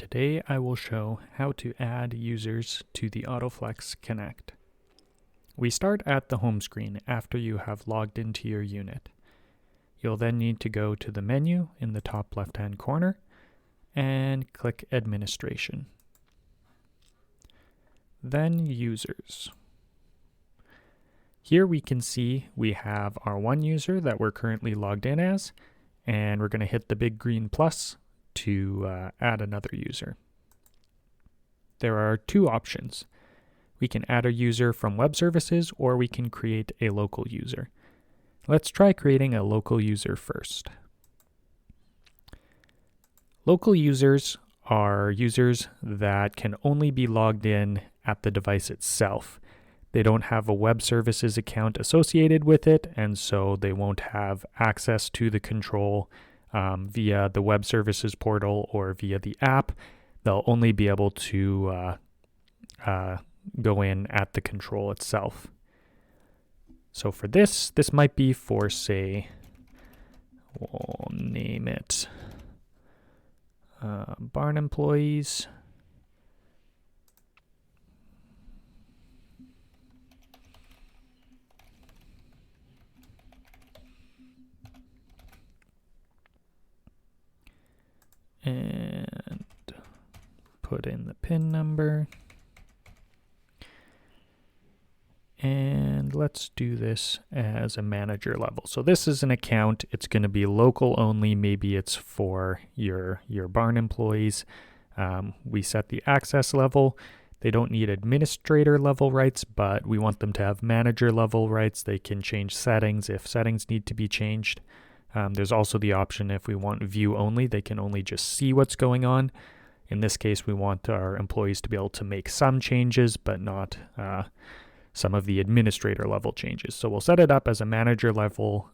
Today I will show how to add users to the AutoFlex Connect. We start at the home screen after you have logged into your unit. You'll then need to go to the menu in the top left-hand corner and click Administration. Then Users. Here we can see we have our one user that we're currently logged in as, and we're going to hit the big green plus to add another user. There are two options. We can add a user from web services, or we can create a local user. Let's try creating a local user first. Local users are users that can only be logged in at the device itself. They don't have a web services account associated with it, and so they won't have access to the control via the web services portal or via the app. They'll only be able to go in at the control itself. So for this might be for, say, we'll name it barn employees. And put in the PIN number. And let's do this as a manager level. So this is an account. It's going to be local only. Maybe it's for your barn employees. We set the access level. They don't need administrator level rights, but we want them to have manager level rights. They can change settings if settings need to be changed. There's also the option if we want view only, they can only just see what's going on. In this case, we want our employees to be able to make some changes, but not some of the administrator level changes. So we'll set it up as a manager level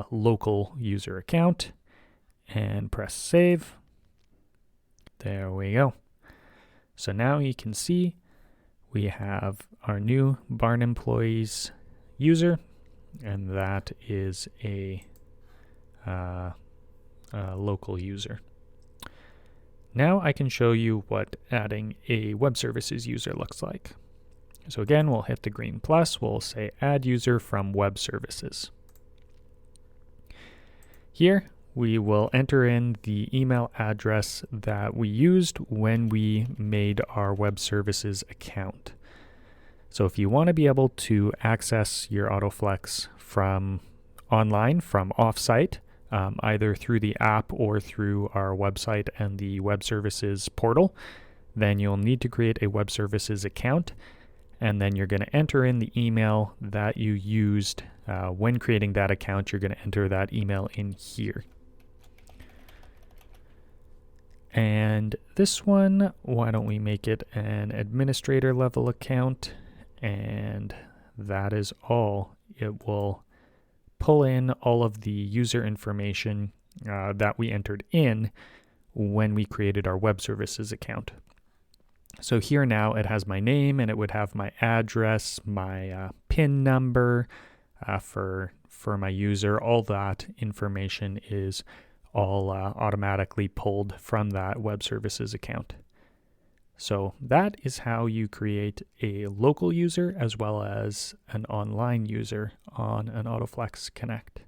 local user account and press save. There we go. So now you can see we have our new barn employees user, and that is a local user. Now I can show you what adding a web services user looks like. So again, we'll hit the green plus. We'll say add user from web services. Here we will enter in the email address that we used when we made our web services account. So if you want to be able to access your AutoFlex from online, from offsite, either through the app or through our website and the web services portal, then you'll need to create a web services account, and then you're going to enter in the email that you used when creating that account. You're going to enter that email in here. And this one, why don't we make it an administrator level account, and that is all. It will pull in all of the user information that we entered in when we created our web services account. So here now it has my name, and it would have my address, my PIN number for my user. All that information is all automatically pulled from that web services account. So that is how you create a local user as well as an online user on an AutoFlex Connect.